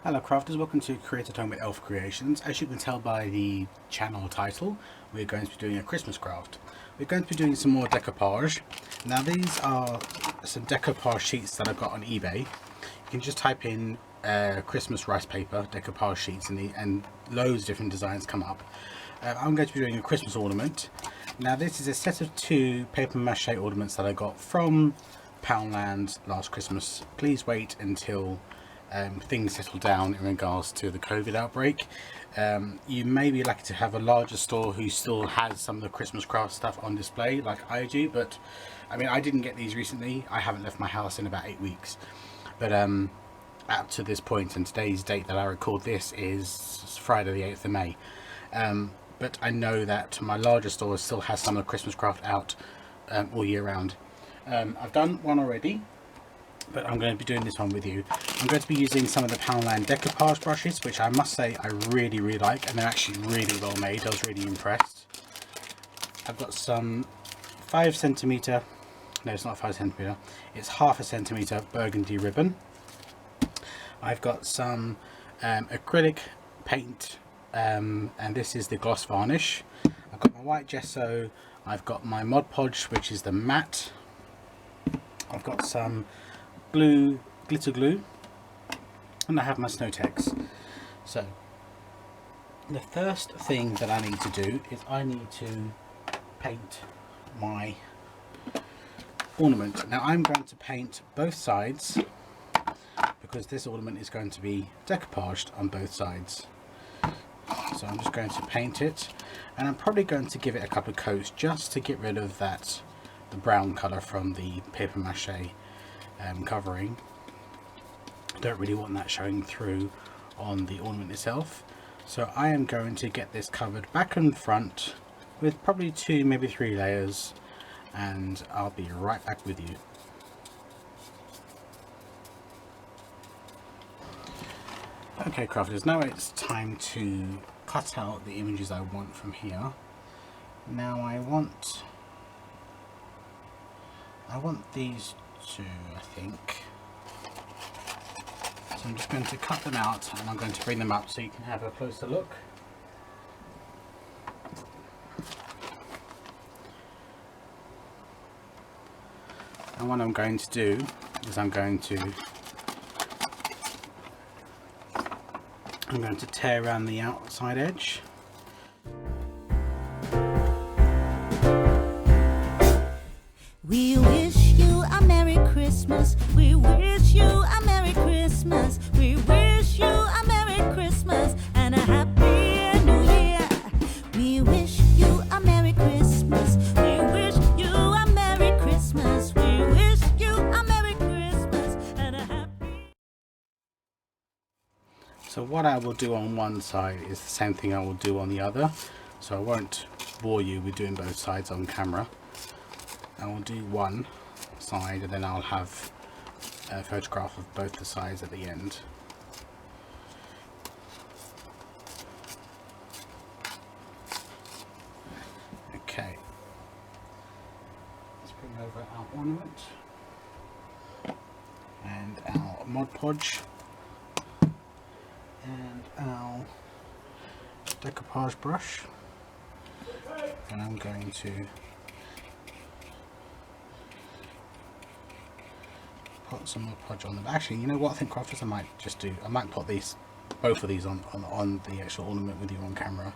Hello crafters, welcome to Create at Home with Elf Creations. As you can tell by the channel title, we're going to be doing a Christmas craft. We're going to be doing some more decoupage. Now these are some decoupage sheets that I got on eBay. You can just type in Christmas rice paper decoupage sheets and loads of different designs come up. I'm going to be doing a Christmas ornament. Now this is a set of 2 paper mache ornaments that I got from Poundland last Christmas. Please wait until things settle down in regards to the COVID outbreak. You may be lucky to have a larger store who still has some of the Christmas craft stuff on display like I do, but I mean, I didn't get these recently. I haven't left my house in about 8 weeks, but up to this point, and today's date that I record this is Friday the 8th of May, but I know that my larger store still has some of the Christmas craft out all year round. I've done one already, but I'm going to be doing this one with you. I'm going to be using some of the Poundland decoupage brushes, which I must say I really like, and they're actually really well made. I was really impressed. I've got some 5cm, no, it's not 5cm, it's 1/2 centimeter burgundy ribbon. I've got some acrylic paint, and this is the gloss varnish. I've got my white gesso, I've got my Mod Podge, which is the matte. I've got some blue glitter glue, and I have my Snow-Tex. So the first thing that I need to do is I need to paint my ornament. Now I'm going to paint both sides because this ornament is going to be decoupaged on both sides. So I'm just going to paint it, and I'm probably going to give it a couple of coats just to get rid of that, the brown colour from the paper mache covering. I don't really want that showing through on the ornament itself, so I am going to get this covered back and front with probably 2, maybe 3 layers, and I'll be right back with you. Okay crafters, now it's time to cut out the images I want from here. Now I want these 2, I think. So I'm just going to cut them out, and I'm going to bring them up so you can have a closer look. And what I'm going to do is I'm going to tear around the outside edge. We wish you a Merry Christmas. We wish you a Merry Christmas. We wish you a Merry Christmas and a Happy New Year. We wish you a Merry Christmas. We wish you a Merry Christmas. We wish you a Merry Christmas and a Happy... So what I will do on one side is the same thing I will do on the other. So I won't bore you with doing both sides on camera. I will do one side, and then I'll have a photograph of both the sides at the end. Okay, let's bring over our ornament and our Mod Podge and our decoupage brush, and I'm going to put some more podge on them. Actually, you know what, I think crafters, I might put both of these on the actual ornament with you on camera.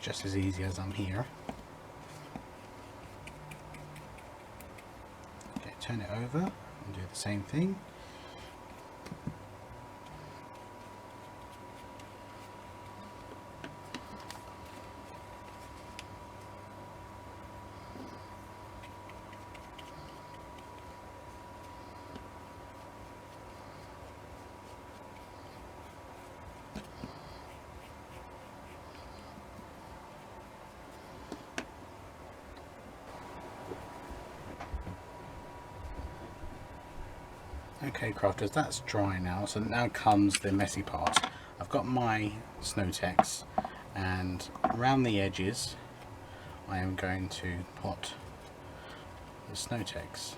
Just as easy as I'm here. Okay, turn it over and do the same thing. Okay crafters, that's dry now, so now comes the messy part. I've got my Snow-Tex, and around the edges I am going to put the Snow-Tex.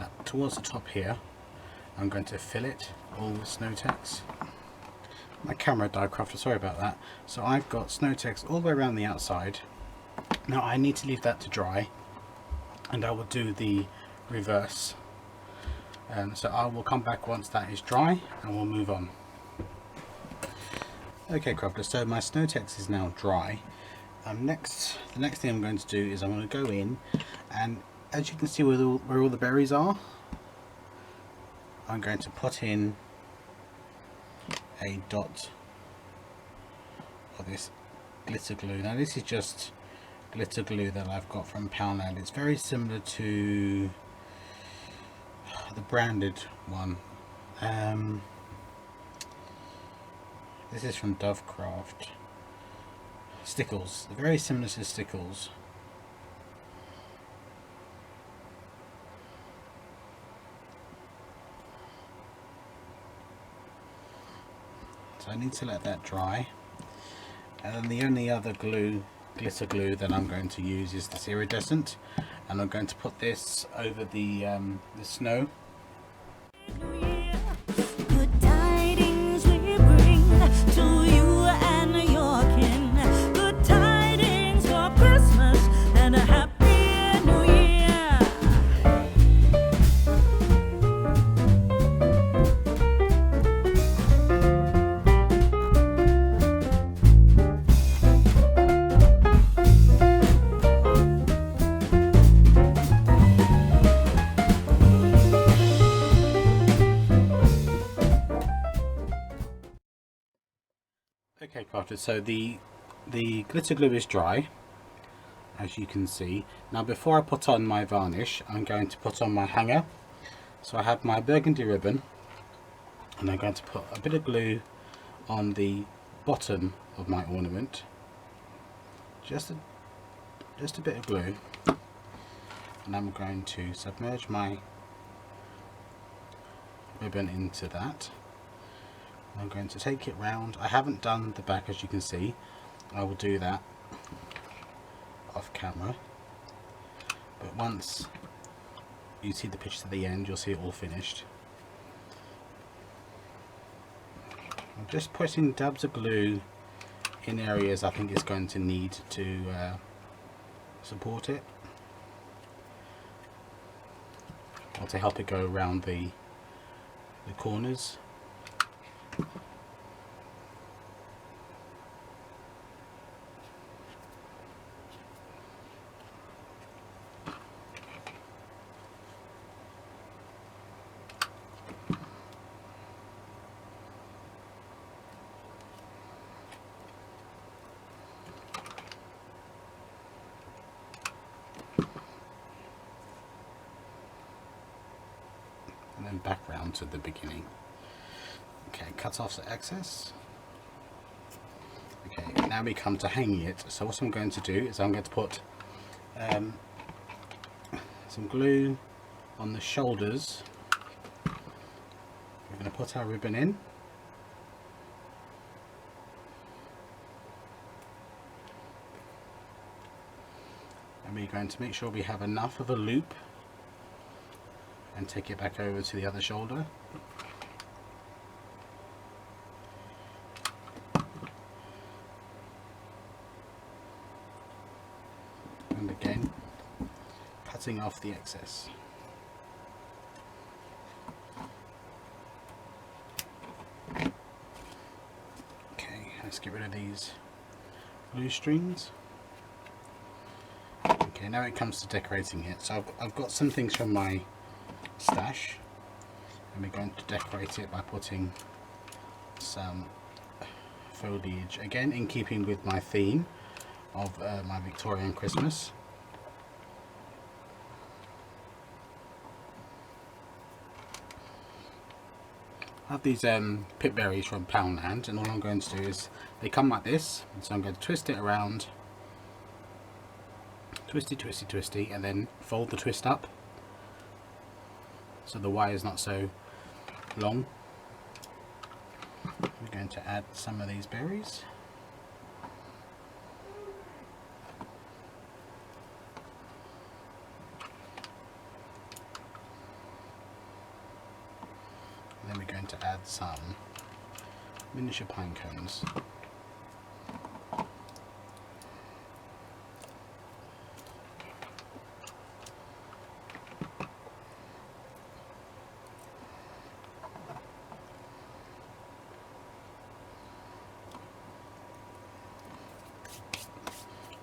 and towards the top here I'm going to fill it all with snow text. My camera died, Crafter, sorry about that. So I've got snow text all the way around the outside. Now I need to leave that to dry, and I will do the reverse. So I will come back once that is dry and we'll move on. Okay, Crafter, so my snow text is now dry. The next thing I'm going to do is I'm going to go in, and as you can see where all the berries are, I'm going to put in a dot of this glitter glue. Now this is just glitter glue that I've got from Poundland. It's very similar to the branded one. This is from Dovecraft. Stickles, very similar to Stickles. So I need to let that dry, and then the only other glue, glitter glue, that I'm going to use is this iridescent, and I'm going to put this over the snow. Good tidings we bring to you and your kin. Good tidings for Christmas and a happy new year. Okay, crafters, so the glitter glue is dry, as you can see. Now before I put on my varnish, I'm going to put on my hanger. So I have my burgundy ribbon, and I'm going to put a bit of glue on the bottom of my ornament. Just a bit of glue, and I'm going to submerge my ribbon into that. I'm going to take it round. I haven't done the back, as you can see. I will do that off camera, but once you see the picture at the end, you'll see it all finished. I'm just putting dabs of glue in areas I think it's going to need to support it, or to help it go around the corners. And then back round to the beginning. Okay, cut off the excess. Okay, now we come to hanging it. So what I'm going to do is I'm going to put some glue on the shoulders. We're going to put our ribbon in. And we're going to make sure we have enough of a loop, and take it back over to the other shoulder. And again, cutting off the excess. Okay, let's get rid of these glue strings. Okay, now it comes to decorating it. So I've got some things from my stash, and we're going to decorate it by putting some foliage, again in keeping with my theme of my Victorian Christmas. I have these pip berries from Poundland, and all I'm going to do is, they come like this, and so I'm going to twist it around, twisty twisty twisty, and then fold the twist up so the wire is not so long. We're going to add some of these berries. some miniature pine cones.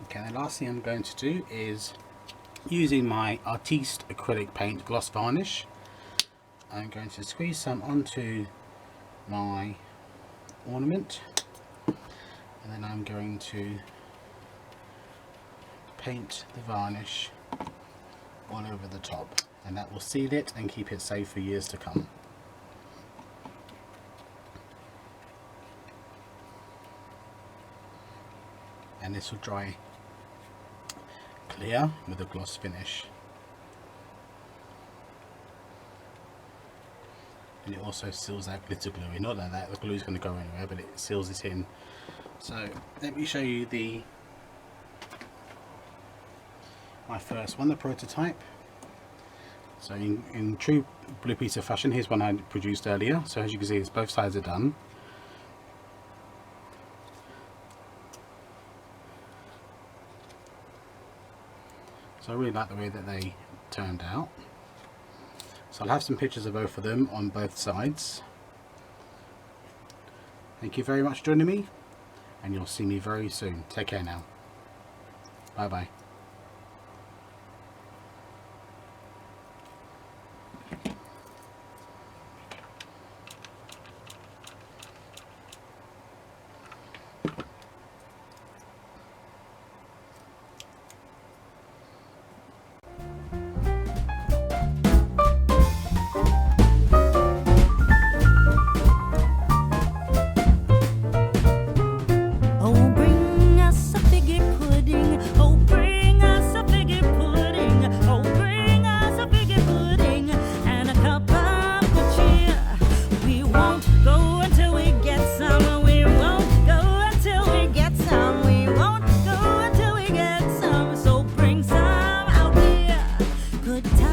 Okay, the last thing I'm going to do is, using my Artiste acrylic paint gloss varnish, I'm going to squeeze some onto my ornament, and then I'm going to paint the varnish all over the top, and that will seal it and keep it safe for years to come. And this will dry clear with a gloss finish, and it also seals that glitter glue in. Not that the glue is going to go anywhere, but it seals it in. So let me show you my first one, the prototype. So in true Blue Peter fashion, here's one I produced earlier. So as you can see, both sides are done. So I really like the way that they turned out. So I'll have some pictures of both of them on both sides. Thank you very much for joining me, and you'll see me very soon. Take care now. Bye bye. Good time.